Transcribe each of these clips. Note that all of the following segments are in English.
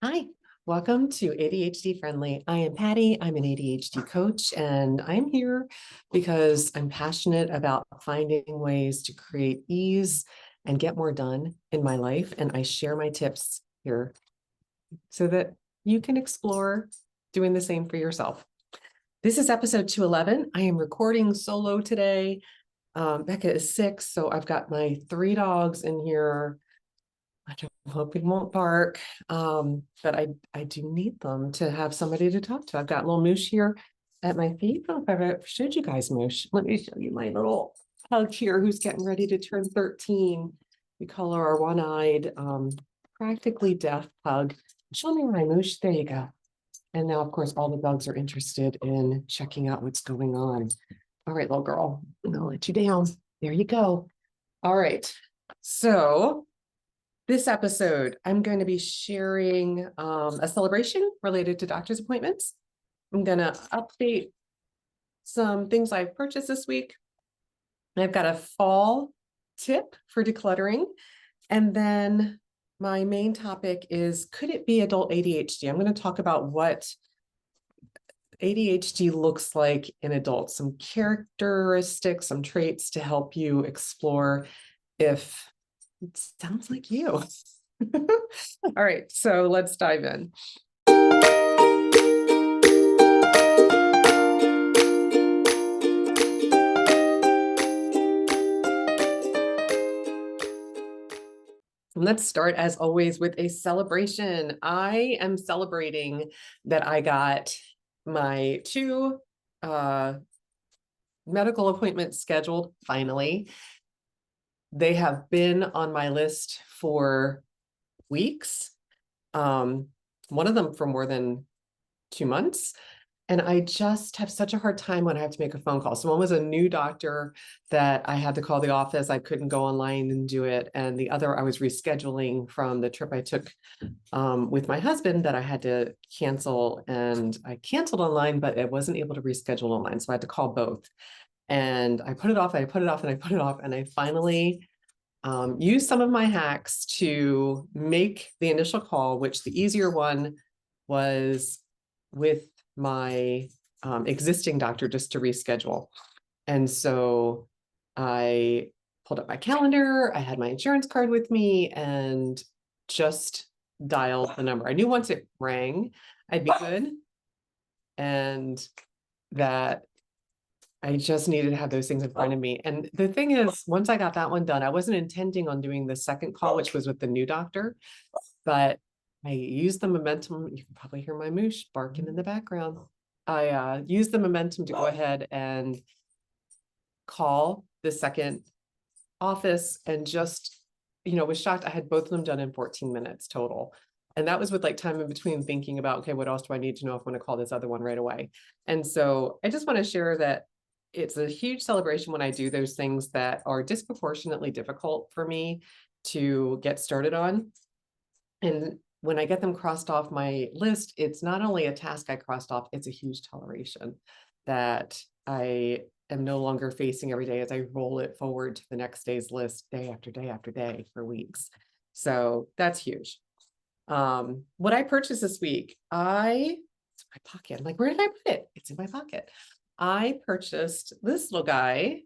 Hi, welcome to ADHD Friendly. I am Patty. I'm an ADHD coach, and I'm here because I'm passionate about finding ways to create ease and get more done in my life. And I share my tips here so that you can explore doing the same for yourself. This is episode 211. I am recording solo today. Becca is sick, so I've got my 3 dogs in here. I hope he won't bark, but I do need them to have somebody to talk to. I've got little Moosh here at my feet. I don't know if I've ever showed you guys Moosh. Let me show you my little pug here who's getting ready to turn 13. We call her our one-eyed, practically deaf pug. Show me my Moosh. There you go. And now, of course, all the dogs are interested in checking out what's going on. All right, little girl, I'll let you down. There you go. All right. So this episode, I'm going to be sharing a celebration related to doctor's appointments. I'm going to update some things I've purchased this week. I've got a fall tip for decluttering. And then my main topic is, could it be adult ADHD? I'm going to talk about what ADHD looks like in adults, some characteristics, some traits to help you explore if it sounds like you. All right, so let's dive in. Let's start, as always, with a celebration. I am celebrating that I got my 2 medical appointments scheduled finally. They have been on my list for weeks. One of them for more than 2 months. And I just have such a hard time when I have to make a phone call. So one was a new doctor that I had to call the office. I couldn't go online and do it. And the other, I was rescheduling from the trip I took with my husband that I had to cancel. And I canceled online, but I wasn't able to reschedule online. So I had to call both. And I put it off, I put it off, and I put it off. And I finally used some of my hacks to make the initial call, which the easier one was with my existing doctor just to reschedule. And so I pulled up my calendar, I had my insurance card with me, and just dialed the number. I knew once it rang, I'd be good. And that I just needed to have those things in front of me. And the thing is, once I got that one done, I wasn't intending on doing the second call, which was with the new doctor, but I used the momentum. You can probably hear my Moosh barking in the background. I used the momentum to go ahead and call the second office and just, was shocked. I had both of them done in 14 minutes total. And that was with like time in between thinking about, okay, what else do I need to know if I'm going to call this other one right away? And so I just want to share that it's a huge celebration when I do those things that are disproportionately difficult for me to get started on. And when I get them crossed off my list, it's not only a task I crossed off, it's a huge toleration that I am no longer facing every day as I roll it forward to the next day's list day after day after day for weeks. So that's huge. What I purchased this week, it's in my pocket. I'm like, where did I put it? It's in my pocket. I purchased this little guy.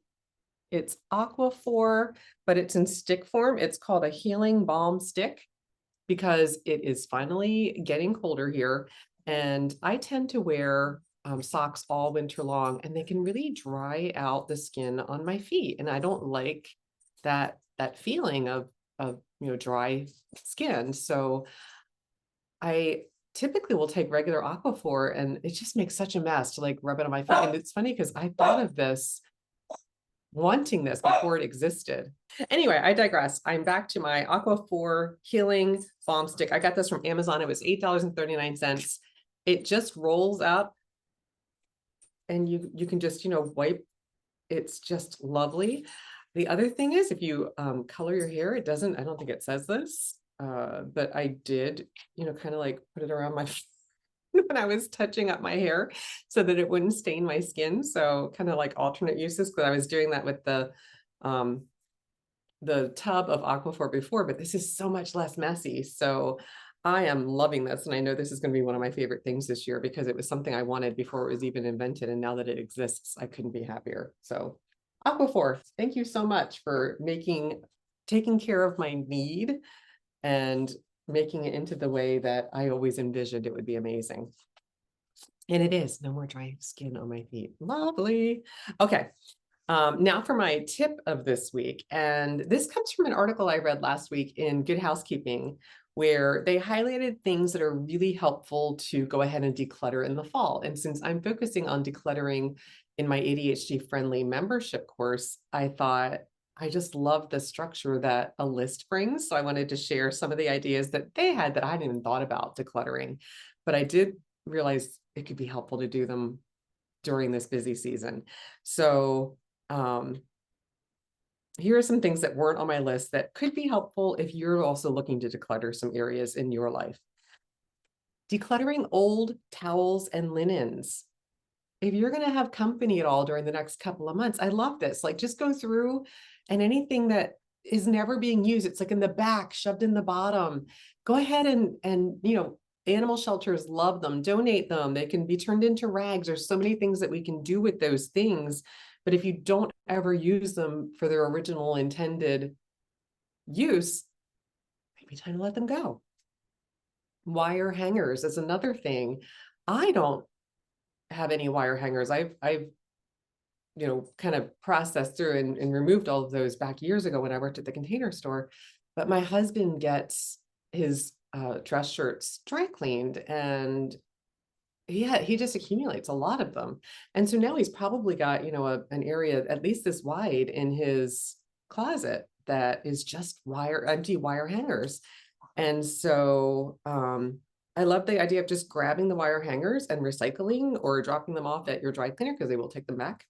It's Aquaphor, but it's in stick form. It's called a healing balm stick because it is finally getting colder here. And I tend to wear socks all winter long, and they can really dry out the skin on my feet. And I don't like that feeling of dry skin. So I typically will take regular Aquaphor, and it just makes such a mess to like rub it on my feet. And it's funny because I thought of this, wanting this before it existed. Anyway, I digress. I'm back to my Aquaphor healing balm stick. I got this from Amazon. It was $8.39. It just rolls up and you can just, wipe. It's just lovely. The other thing is, if you color your hair, I don't think it says this, but I did, kind of like put it around my when I was touching up my hair so that it wouldn't stain my skin. So kind of like alternate uses, because I was doing that with the tub of Aquaphor before, but this is so much less messy. So I am loving this, and I know this is going to be one of my favorite things this year because it was something I wanted before it was even invented, and now that it exists, I couldn't be happier. So, Aquaphor, thank you so much for taking care of my need and making it into the way that I always envisioned it would be amazing. And it is. No more dry skin on my feet. Lovely. Okay. Now for my tip of this week. And this comes from an article I read last week in Good Housekeeping, where they highlighted things that are really helpful to go ahead and declutter in the fall. And since I'm focusing on decluttering in my ADHD-friendly membership course, I thought I just love the structure that a list brings. So I wanted to share some of the ideas that they had that I hadn't even thought about decluttering, but I did realize it could be helpful to do them during this busy season. So here are some things that weren't on my list that could be helpful if you're also looking to declutter some areas in your life. Decluttering old towels and linens. If you're going to have company at all during the next couple of months, I love this. Like, just go through, and anything that is never being used, it's like in the back, shoved in the bottom. Go ahead and animal shelters love them, donate them. They can be turned into rags. There's so many things that we can do with those things. But if you don't ever use them for their original intended use, maybe time to let them go. Wire hangers is another thing. I don't have any wire hangers. I've kind of processed through and removed all of those back years ago when I worked at the Container Store. But my husband gets his dress shirts dry cleaned, and he just accumulates a lot of them. And so now he's probably got, an area at least this wide in his closet that is just empty wire hangers. And so I love the idea of just grabbing the wire hangers and recycling or dropping them off at your dry cleaner, because they will take them back.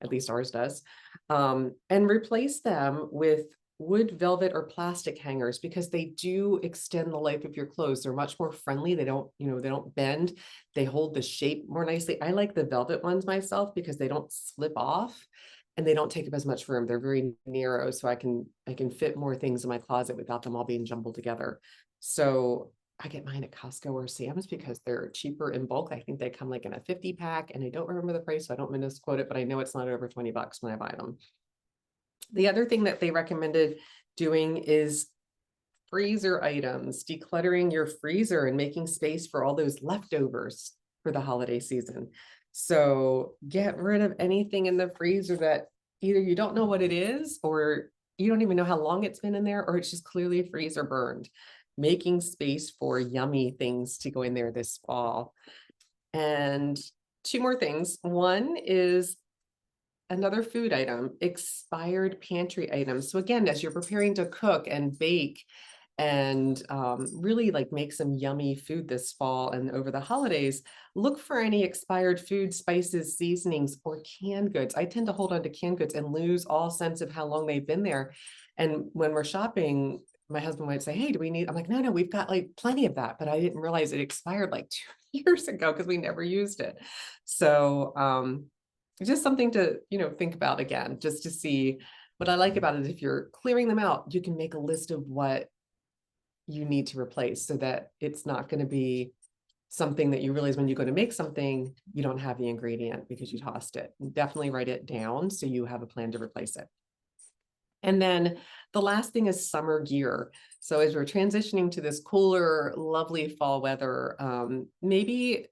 At least ours does. And replace them with wood, velvet, or plastic hangers, because they do extend the life of your clothes. They're much more friendly. They don't bend. They hold the shape more nicely. I like the velvet ones myself because they don't slip off and they don't take up as much room. They're very narrow, so I can fit more things in my closet without them all being jumbled together. So I get mine at Costco or Sam's because they're cheaper in bulk. I think they come like in a 50 pack, and I don't remember the price, so I don't misquote it, but I know it's not over 20 bucks when I buy them. The other thing that they recommended doing is freezer items, decluttering your freezer and making space for all those leftovers for the holiday season. So get rid of anything in the freezer that either you don't know what it is, or you don't even know how long it's been in there, or it's just clearly freezer burned. Making space for yummy things to go in there this fall. And two more things. One is another food item, expired pantry items. So again, as you're preparing to cook and bake and really like make some yummy food this fall and over the holidays, look for any expired food, spices, seasonings, or canned goods. I tend to hold on to canned goods and lose all sense of how long they've been there. And when we're shopping, my husband might say, hey, do we need, I'm like, no, we've got like plenty of that, but I didn't realize it expired like 2 years ago because we never used it. So just something to, think about again, just to see. What I like about it, if you're clearing them out, you can make a list of what you need to replace, so that it's not going to be something that you realize when you go to make something, you don't have the ingredient because you tossed it. Definitely write it down so you have a plan to replace it. And then the last thing is summer gear. So as we're transitioning to this cooler, lovely fall weather, maybe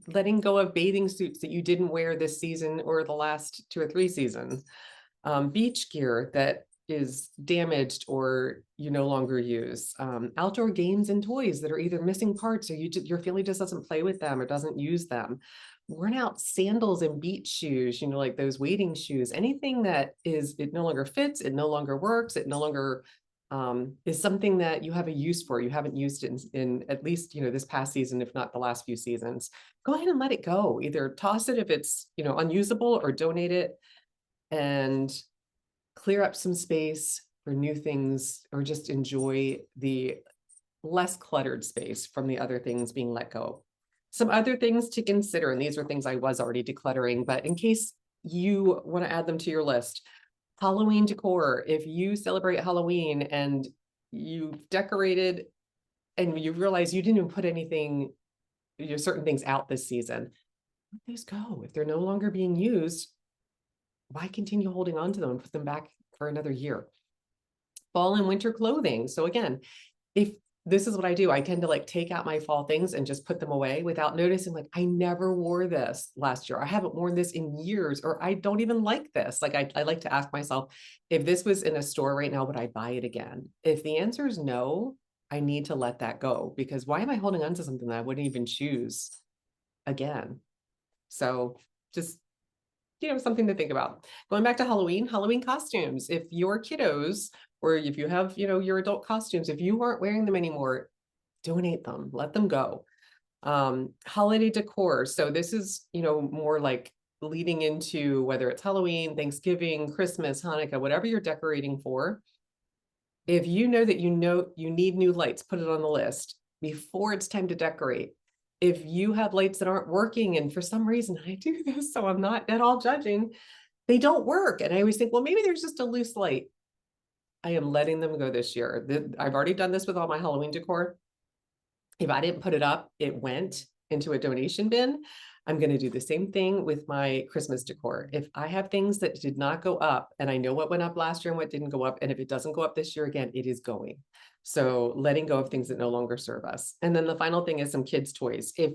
letting go of bathing suits that you didn't wear this season or the last 2 or 3 seasons, beach gear that is damaged or you no longer use, outdoor games and toys that are either missing parts or your family just doesn't play with them or doesn't use them, worn out sandals and beach shoes, like those wading shoes, anything that it no longer fits, it no longer works, it no longer is something that you have a use for, you haven't used it in at least, this past season, if not the last few seasons. Go ahead and let it go. Either toss it if it's, unusable, or donate it and clear up some space for new things, or just enjoy the less cluttered space from the other things being let go. Some other things to consider, and these are things I was already decluttering, but in case you want to add them to your list, Halloween decor. If you celebrate Halloween and you've decorated and you realize you didn't even put anything, certain things out this season, let those go. If they're no longer being used, why continue holding on to them and put them back for another year? Fall and winter clothing. So again, if this is what I do, I tend to like take out my fall things and just put them away without noticing, like, I never wore this last year. I haven't worn this in years, or I don't even like this. Like, I like to ask myself, if this was in a store right now, would I buy it again? If the answer is no, I need to let that go, because why am I holding on to something that I wouldn't even choose again? So just, something to think about. Going back to Halloween costumes. If your kiddos, or if you have, your adult costumes, if you aren't wearing them anymore, donate them, let them go. Holiday decor. So this is, more like leading into whether it's Halloween, Thanksgiving, Christmas, Hanukkah, whatever you're decorating for. If you know that you need new lights, put it on the list before it's time to decorate. If you have lights that aren't working, and for some reason, I do this, so I'm not at all judging, they don't work. And I always think, well, maybe there's just a loose light. I am letting them go this year. I've already done this with all my Halloween decor. If I didn't put it up, it went into a donation bin. I'm going to do the same thing with my Christmas decor. If I have things that did not go up, and I know what went up last year and what didn't go up, and if it doesn't go up this year again, it is going. So letting go of things that no longer serve us. And then the final thing is some kids' toys. If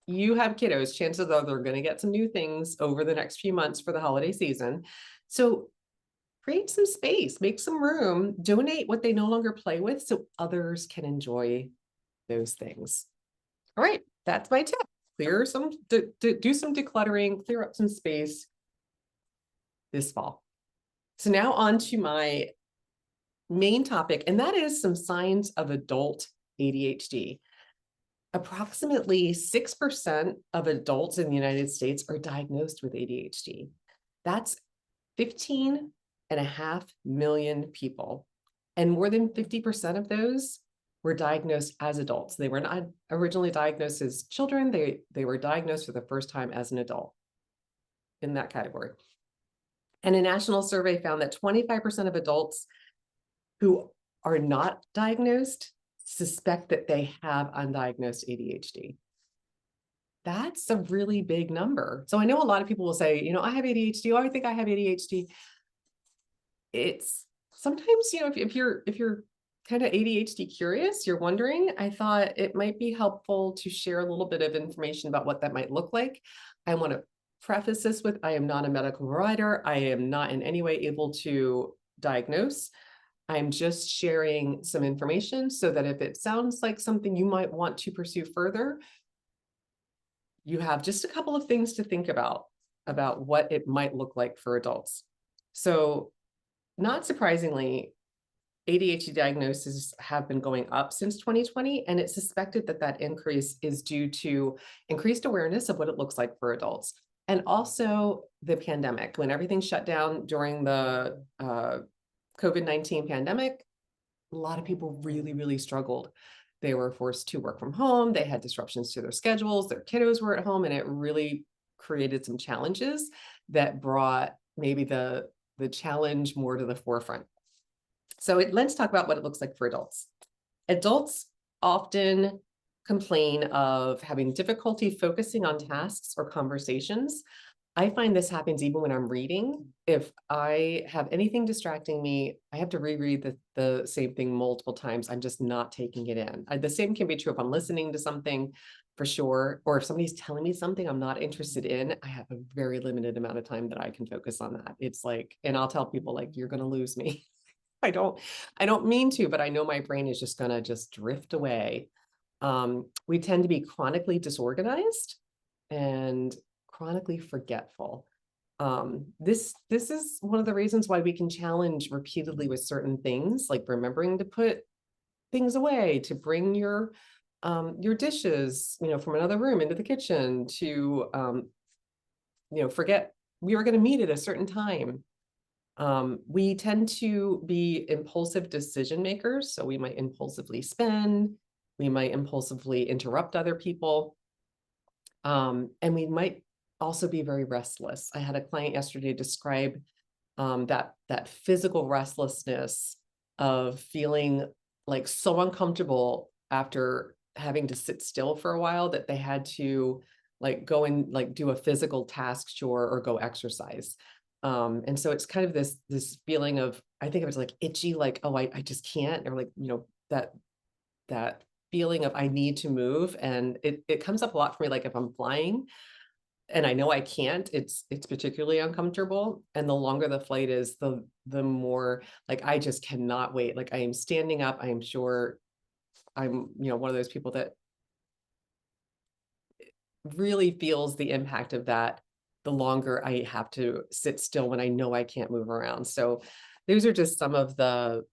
you have kiddos, chances are they're going to get some new things over the next few months for the holiday season. So create some space, make some room, donate what they no longer play with so others can enjoy those things. All right, that's my tip. Do some decluttering, clear up some space this fall. So now on to my main topic, and that is some signs of adult ADHD. Approximately 6% of adults in the United States are diagnosed with ADHD. That's 15.5 million people. And more than 50% of those were diagnosed as adults. They were not originally diagnosed as children. They were diagnosed for the first time as an adult in that category. And a national survey found that 25% of adults who are not diagnosed suspect that they have undiagnosed ADHD. That's a really big number. So I know a lot of people will say, I have ADHD. Oh, I think I have ADHD. It's sometimes, if you're kind of ADHD curious, you're wondering, I thought it might be helpful to share a little bit of information about what that might look like. I want to preface this with, I am not a medical provider. I am not in any way able to diagnose. I'm just sharing some information so that if it sounds like something you might want to pursue further, you have just a couple of things to think about what it might look like for adults. So not surprisingly, ADHD diagnoses have been going up since 2020, and it's suspected that increase is due to increased awareness of what it looks like for adults. And also the pandemic, when everything shut down during the COVID-19 pandemic, a lot of people really, really struggled. They were forced to work from home. They had disruptions to their schedules. Their kiddos were at home, and it really created some challenges that brought maybe the challenge more to the forefront. So let's talk about what it looks like for adults. Adults often complain of having difficulty focusing on tasks or conversations. I find this happens even when I'm reading. If I have anything distracting me, I have to reread the same thing multiple times. I'm just not taking it in. The same can be true if I'm listening to something, for sure, or if somebody's telling me something I'm not interested in. I have a very limited amount of time that I can focus on that. It's like, and I'll tell people, like, you're going to lose me. I don't mean to, but I know my brain is just going to just drift away. We tend to be chronically disorganized and chronically forgetful. This is one of the reasons why we can challenge repeatedly with certain things, like remembering to put things away, to bring your dishes, from another room into the kitchen, to forget we were going to meet at a certain time. We tend to be impulsive decision makers, so we might impulsively spend, we might impulsively interrupt other people, and we might also be very restless. I had a client yesterday describe that physical restlessness of feeling like so uncomfortable after having to sit still for a while, that they had to like go and like do a physical task chore or go exercise. And so it's kind of this feeling of, I think it was like itchy, like, oh, I just can't, or like, that feeling of I need to move. And it comes up a lot for me, like if I'm flying and I know I can't, it's particularly uncomfortable. And the longer the flight is, the more like I just cannot wait. Like I am standing up. I am sure I'm, one of those people that really feels the impact of that the longer I have to sit still when I know I can't move around. So those are just some of the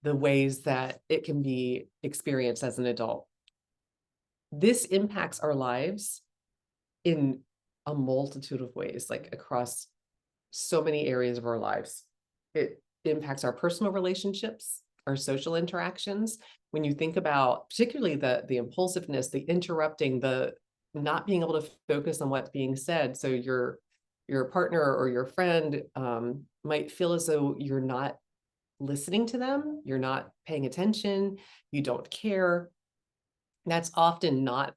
ways that it can be experienced as an adult. This impacts our lives in a multitude of ways, like across so many areas of our lives. It impacts our personal relationships, our social interactions. When you think about particularly the impulsiveness, the interrupting, the not being able to focus on what's being said. So your partner or your friend might feel as though you're not listening to them, you're not paying attention, you don't care. That's often not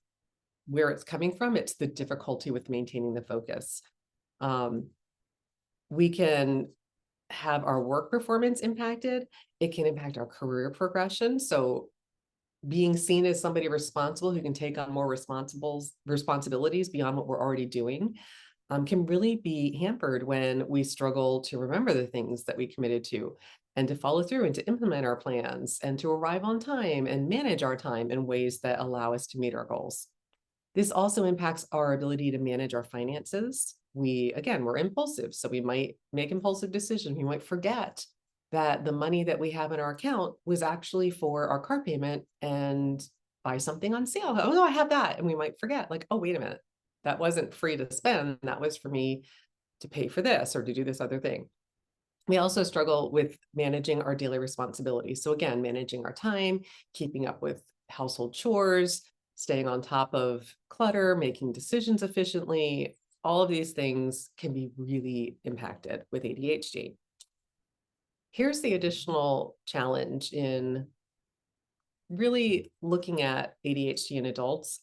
where it's coming from. It's the difficulty with maintaining the focus. We can have our work performance impacted. It can impact our career progression. So being seen as somebody responsible who can take on more responsibilities beyond what we're already doing can really be hampered when we struggle to remember the things that we committed to and to follow through and to implement our plans and to arrive on time and manage our time in ways that allow us to meet our goals. This also impacts our ability to manage our finances. We're impulsive, so we might make impulsive decisions. We might forget that the money that we have in our account was actually for our car payment and buy something on sale. Oh, no, I have that. And we might forget, like, oh, wait a minute, that wasn't free to spend. That was for me to pay for this or to do this other thing. We also struggle with managing our daily responsibilities. So again, managing our time, keeping up with household chores, staying on top of clutter, making decisions efficiently. All of these things can be really impacted with ADHD. Here's the additional challenge in really looking at ADHD in adults.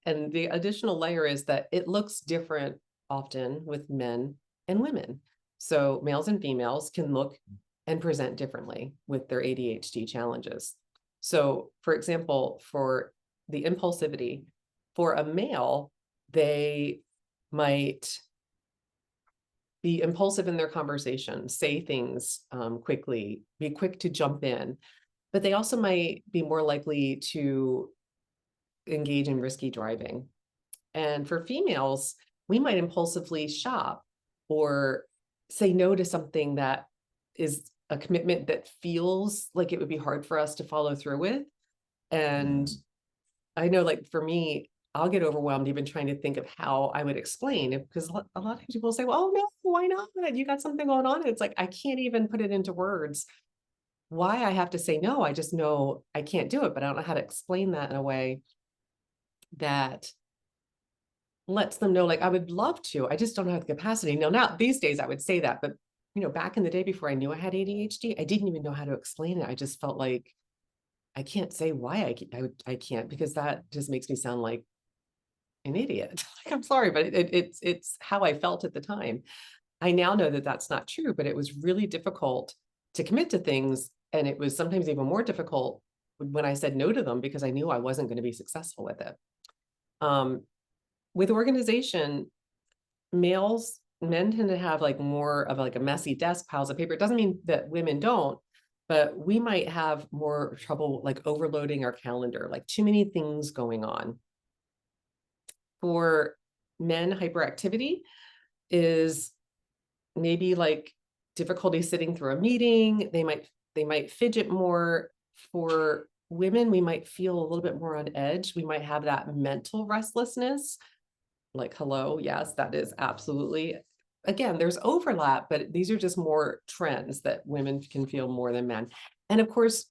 And the additional layer is that it looks different often with men and women. So males and females can look and present differently with their ADHD challenges. So for example, for the impulsivity, for a male, they might be impulsive in their conversation, say things quickly, be quick to jump in, but they also might be more likely to engage in risky driving. And for females, we might impulsively shop or say no to something that is a commitment that feels like it would be hard for us to follow through with. And I know, like for me, I'll get overwhelmed even trying to think of how I would explain it, because a lot of people say, well, oh no, why not? You got something going on. And it's like, I can't even put it into words why I have to say no. I just know I can't do it, but I don't know how to explain that in a way that lets them know, like, I would love to, I just don't have the capacity. Now these days I would say that, but back in the day before I knew I had ADHD, I didn't even know how to explain it. I just felt like I can't say why I can't, because that just makes me sound like an idiot. Like, I'm sorry, but it's how I felt at the time. I now know that that's not true, but it was really difficult to commit to things. And it was sometimes even more difficult when I said no to them because I knew I wasn't going to be successful with it. With organization, men tend to have like more of like a messy desk, piles of paper. It doesn't mean that women don't, but we might have more trouble like overloading our calendar, like too many things going on. For men, hyperactivity is maybe like difficulty sitting through a meeting. They might fidget more. For women, we might feel a little bit more on edge. We might have that mental restlessness. Like, hello, yes, that is absolutely, again, there's overlap, but these are just more trends that women can feel more than men. And of course,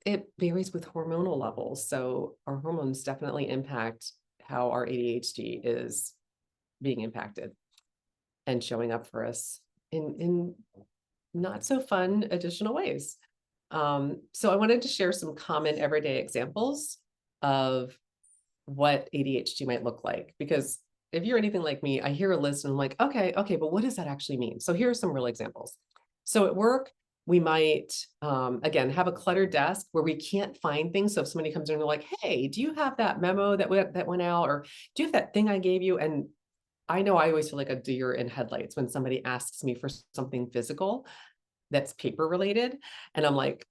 it varies with hormonal levels. So our hormones definitely impact how our ADHD is being impacted and showing up for us in not so fun additional ways. So I wanted to share some common everyday examples of what ADHD might look like, because if you're anything like me, I hear a list and I'm like, okay, but what does that actually mean? So here are some real examples. So at work, we might, again, have a cluttered desk where we can't find things. So if somebody comes in and they're like, hey, do you have that memo that went out? Or do you have that thing I gave you? And I know I always feel like a deer in headlights when somebody asks me for something physical that's paper related. And I'm like,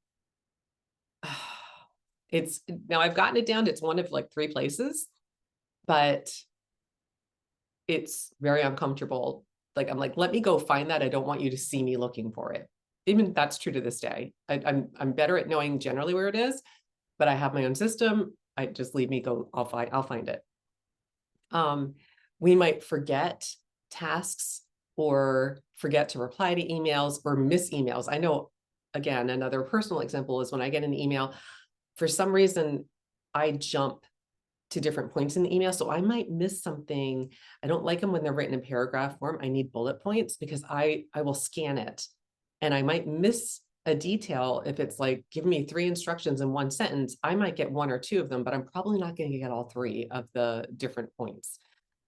it's now I've gotten it down to it's one of like 3 places, but it's very uncomfortable. Like, I'm like, let me go find that. I don't want you to see me looking for it. Even that's true to this day. I'm better at knowing generally where it is, but I have my own system. I just leave me go, I'll find it. We might forget tasks or forget to reply to emails or miss emails. I know, again, another personal example is when I get an email, for some reason, I jump to different points in the email. So I might miss something. I don't like them when they're written in paragraph form. I need bullet points because I will scan it and I might miss a detail. If it's like, give me 3 instructions in 1 sentence, I might get 1 or 2 of them, but I'm probably not going to get all 3 of the different points.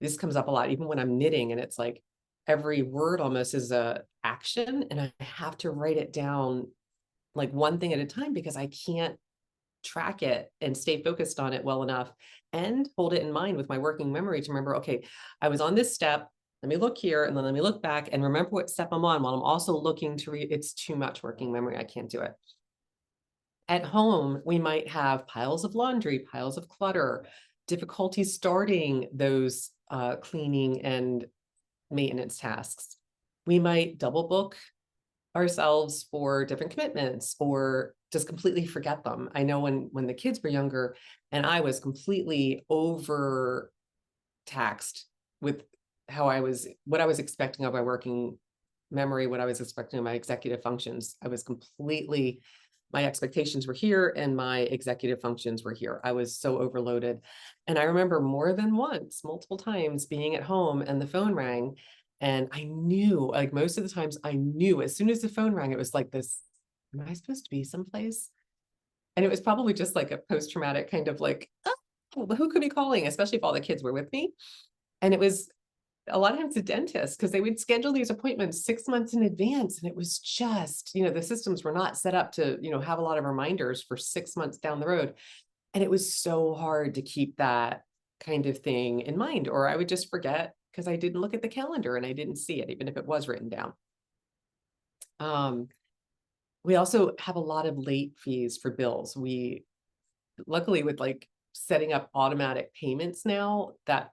This comes up a lot, even when I'm knitting, and it's like every word almost is a action and I have to write it down like one thing at a time because I can't track it and stay focused on it well enough and hold it in mind with my working memory to remember, okay, I was on this step. Let me look here and then let me look back and remember what step I'm on while I'm also looking to read. It's too much working memory. I can't do it. At home, we might have piles of laundry, piles of clutter, difficulty starting those cleaning and maintenance tasks. We might double book ourselves for different commitments or just completely forget them. I know when the kids were younger and I was completely overtaxed with what I was expecting of my working memory, what I was expecting of my executive functions. My expectations were here and my executive functions were here. I was so overloaded. And I remember more than once, multiple times being at home and the phone rang. And I knew, like most of the times, I knew as soon as the phone rang, it was like this, am I supposed to be someplace? And it was probably just like a post-traumatic kind of like, oh, who could be calling, especially if all the kids were with me. And it was a lot of times the dentist, because they would schedule these appointments 6 months in advance. And it was just, the systems were not set up to, have a lot of reminders for 6 months down the road. And it was so hard to keep that kind of thing in mind, or I would just forget because I didn't look at the calendar and I didn't see it, even if it was written down. We also have a lot of late fees for bills. We luckily with like setting up automatic payments now, that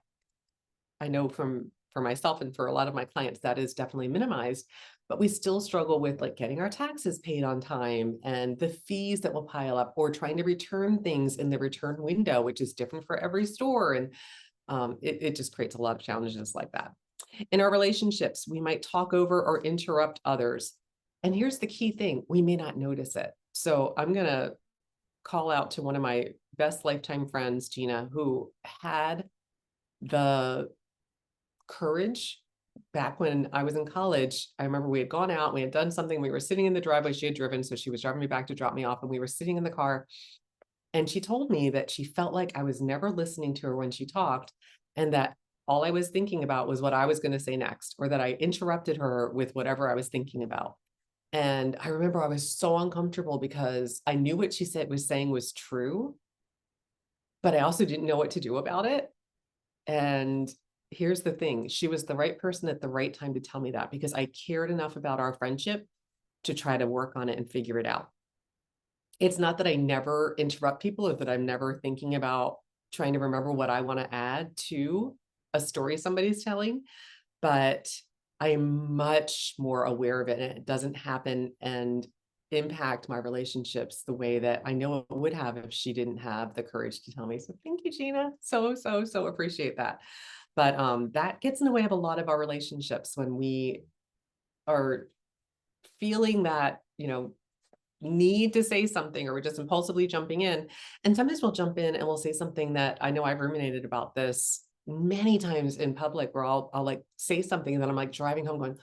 I know for myself and for a lot of my clients, that is definitely minimized, but we still struggle with like getting our taxes paid on time and the fees that will pile up, or trying to return things in the return window, which is different for every store. And it just creates a lot of challenges like that. In our relationships, we might talk over or interrupt others. And here's the key thing, we may not notice it. So I'm going to call out to one of my best lifetime friends, Gina, who had the courage back when I was in college. I remember we had gone out, we had done something, we were sitting in the driveway, she had driven, so she was driving me back to drop me off, and we were sitting in the car. And she told me that she felt like I was never listening to her when she talked, and that all I was thinking about was what I was going to say next, or that I interrupted her with whatever I was thinking about. And I remember I was so uncomfortable because I knew what she was saying was true, but I also didn't know what to do about it. And here's the thing, she was the right person at the right time to tell me that, because I cared enough about our friendship to try to work on it and figure it out. It's not that I never interrupt people or that I'm never thinking about trying to remember what I want to add to a story somebody's telling, but I am much more aware of it, and it doesn't happen and impact my relationships the way that I know it would have if she didn't have the courage to tell me. So thank you, Gina. So appreciate that. But that gets in the way of a lot of our relationships when we are feeling that, need to say something, or we're just impulsively jumping in. And sometimes we'll jump in and we'll say something that I know I've ruminated about this many times in public, where I'll like say something and then I'm like driving home going,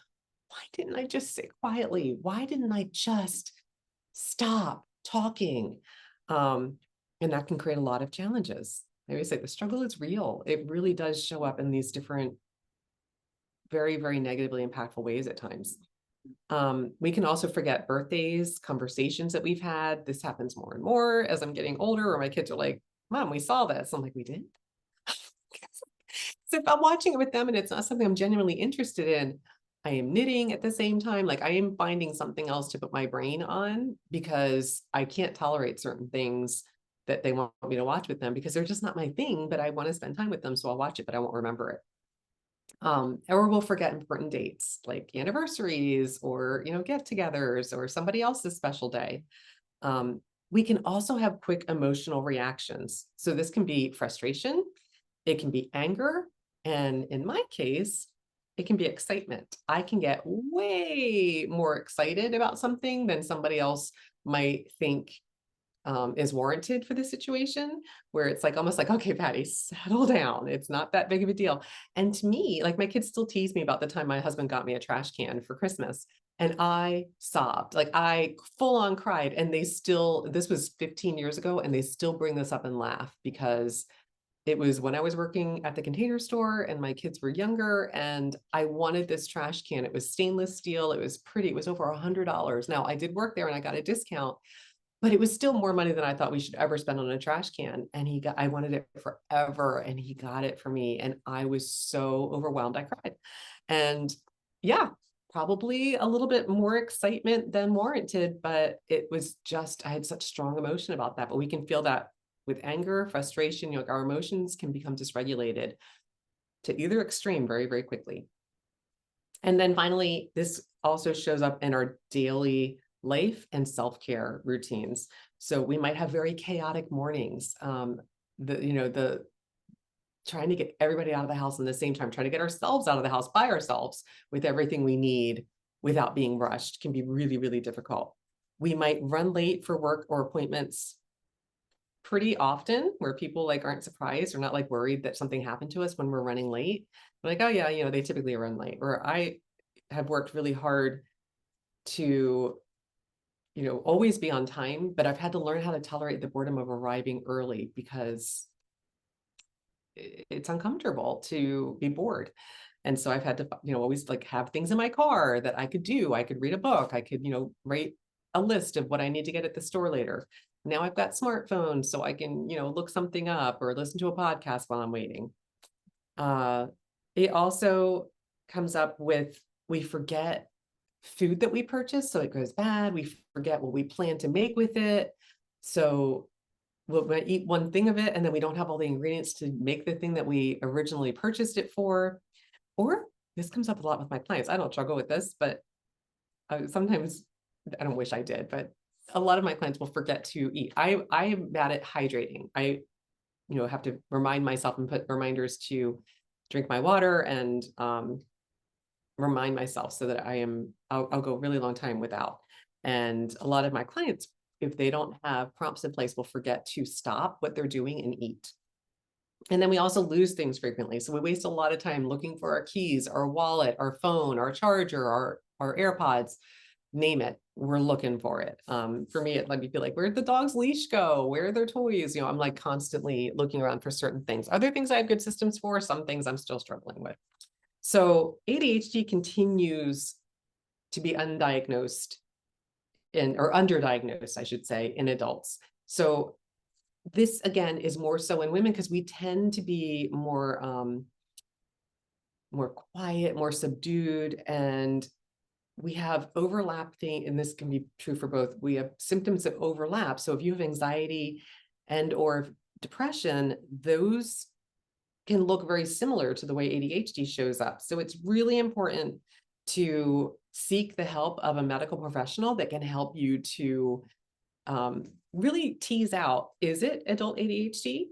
why didn't I just sit quietly? Why didn't I just stop talking. And that can create a lot of challenges. I always say the struggle is real. It really does show up in these different, very, very negatively impactful ways at times. We can also forget birthdays, conversations that we've had. This happens more and more as I'm getting older, or my kids are like, Mom, we saw this. I'm like, we did? So if I'm watching it with them and it's not something I'm genuinely interested in, I am knitting at the same time. Like I am finding something else to put my brain on because I can't tolerate certain things that they want me to watch with them because they're just not my thing, but I want to spend time with them. So I'll watch it, but I won't remember it. Or we'll forget important dates like anniversaries or, get-togethers or somebody else's special day. We can also have quick emotional reactions. So this can be frustration, it can be anger, and in my case, it can be excitement. I can get way more excited about something than somebody else might think is warranted for the situation, where it's like almost like, okay, Patty, settle down. It's not that big of a deal. And to me, like my kids still tease me about the time my husband got me a trash can for Christmas. And I sobbed, like I full on cried. And this was 15 years ago, and they still bring this up and laugh because it was when I was working at the Container Store and my kids were younger and I wanted this trash can. It was stainless steel. It was pretty. It was over $100. Now I did work there and I got a discount, but it was still more money than I thought we should ever spend on a trash can. And I wanted it forever and he got it for me. And I was so overwhelmed. I cried. And yeah, probably a little bit more excitement than warranted, but it was just, I had such strong emotion about that. But we can feel that with anger, frustration, our emotions can become dysregulated to either extreme very, very quickly. And then finally, this also shows up in our daily life and self-care routines. So we might have very chaotic mornings. The trying to get everybody out of the house in the same time, trying to get ourselves out of the house by ourselves with everything we need without being rushed can be really, really difficult. We might run late for work or appointments pretty often, where people like aren't surprised or not like worried that something happened to us when we're running late. They're like, oh yeah, they typically run late. Or I have worked really hard to always be on time, but I've had to learn how to tolerate the boredom of arriving early because it's uncomfortable to be bored. And so I've had to, always like have things in my car that I could do. I could read a book. I could, write a list of what I need to get at the store later. Now I've got smartphones, so I can, look something up or listen to a podcast while I'm waiting. It also comes up with, we forget food that we purchase, so it goes bad. We forget what we plan to make with it. So we'll eat one thing of it, and then we don't have all the ingredients to make the thing that we originally purchased it for. Or this comes up a lot with my clients. I don't struggle with this, but sometimes I don't wish I did, but a lot of my clients will forget to eat. I am bad at hydrating. I, have to remind myself and put reminders to drink my water and remind myself so that I'll go a really long time without. And a lot of my clients, if they don't have prompts in place, will forget to stop what they're doing and eat. And then we also lose things frequently. So we waste a lot of time looking for our keys, our wallet, our phone, our charger, our AirPods, name it. We're looking for it. For me, it let me feel like, where'd the dog's leash go? Where are their toys? I'm like constantly looking around for certain things. Other things I have good systems for, some things I'm still struggling with. So ADHD continues to be undiagnosed or underdiagnosed, I should say, in adults. So this again is more so in women because we tend to be more quiet, more subdued, and we have overlapping, and this can be true for both. We have symptoms that overlap. So if you have anxiety and or depression, those can look very similar to the way ADHD shows up. So it's really important to seek the help of a medical professional that can help you to really tease out, is it adult ADHD?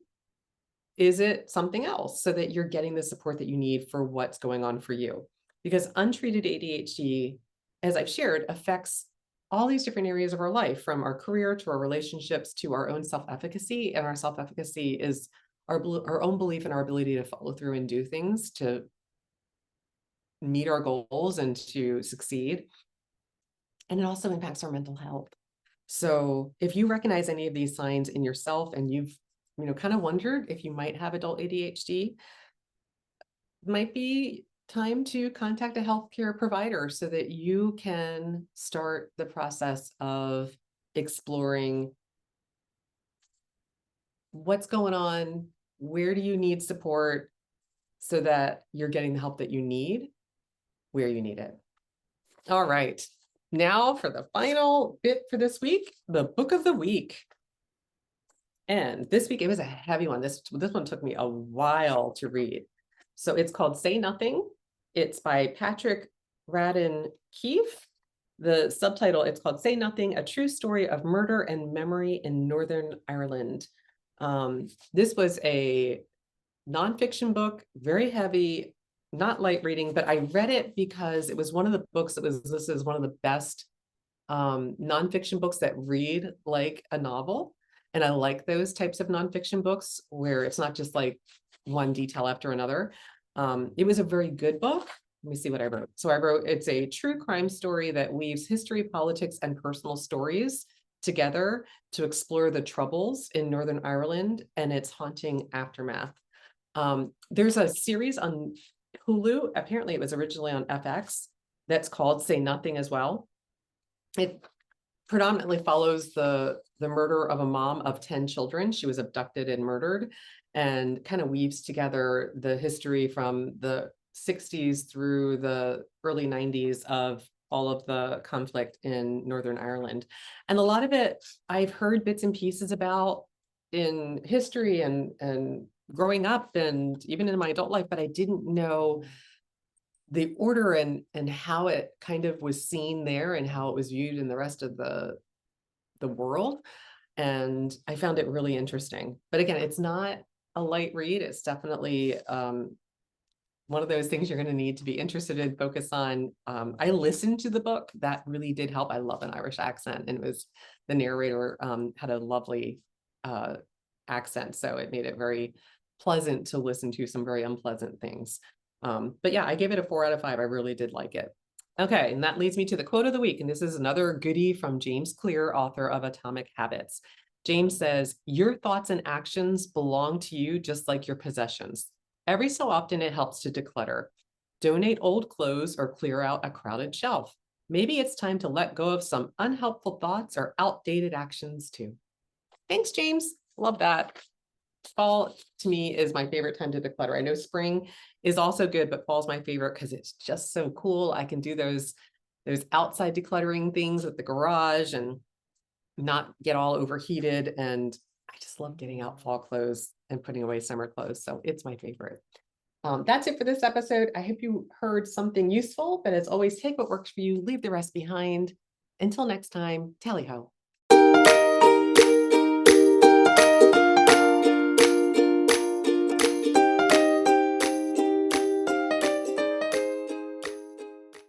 Is it something else? So that you're getting the support that you need for what's going on for you. Because untreated ADHD, as I've shared, affects all these different areas of our life, from our career to our relationships to our own self-efficacy. And our self-efficacy is our own belief in our ability to follow through and do things to meet our goals and to succeed. And it also impacts our mental health. So if you recognize any of these signs in yourself and you've, kind of wondered if you might have adult ADHD, it might be time to contact a healthcare provider so that you can start the process of exploring what's going on, where do you need support so that you're getting the help that you need, where you need it. All right. Now for the final bit for this week, the book of the week. And this week it was a heavy one. This one took me a while to read. So it's called Say Nothing. It's by Patrick Radden Keefe. The subtitle, it's called Say Nothing, A True Story of Murder and Memory in Northern Ireland. This was a nonfiction book, very heavy, not light reading, but I read it because it was one of the books that was listed as one of the best nonfiction books that read like a novel. And I like those types of nonfiction books where it's not just like one detail after another. It was a very good book. Let me see what I wrote. So I wrote, it's a true crime story that weaves history, politics, and personal stories together to explore the troubles in Northern Ireland and its haunting aftermath. There's a series on Hulu. Apparently it was originally on FX that's called Say Nothing as well. It predominantly follows the murder of a mom of 10 children. She was abducted and murdered, and kind of weaves together the history from the 60s through the early 90s of all of the conflict in Northern Ireland. And a lot of it I've heard bits and pieces about in history and growing up and even in my adult life, but I didn't know the order and how it kind of was seen there and how it was viewed in the rest of the world. And I found it really interesting. But again, it's not a light read. It's definitely one of those things you're going to need to be interested in, focus on. I listened to the book. That really did help. I love an Irish accent, and it was the narrator had a lovely accent. So it made it very pleasant to listen to some very unpleasant things. But yeah, I gave it a 4 out of 5. I really did like it. Okay, and that leads me to the quote of the week. And this is another goodie from James Clear, author of Atomic Habits. James says, your thoughts and actions belong to you just like your possessions. Every so often it helps to declutter. Donate old clothes or clear out a crowded shelf. Maybe it's time to let go of some unhelpful thoughts or outdated actions too. Thanks, James. Love that. Fall to me is my favorite time to declutter. I know spring is also good, but fall's my favorite because it's just so cool. I can do those outside decluttering things at the garage and not get all overheated. And I just love getting out fall clothes and putting away summer clothes. So it's my favorite. That's it for this episode. I hope you heard something useful, but as always, take what works for you, leave the rest behind. Until next time, tally ho.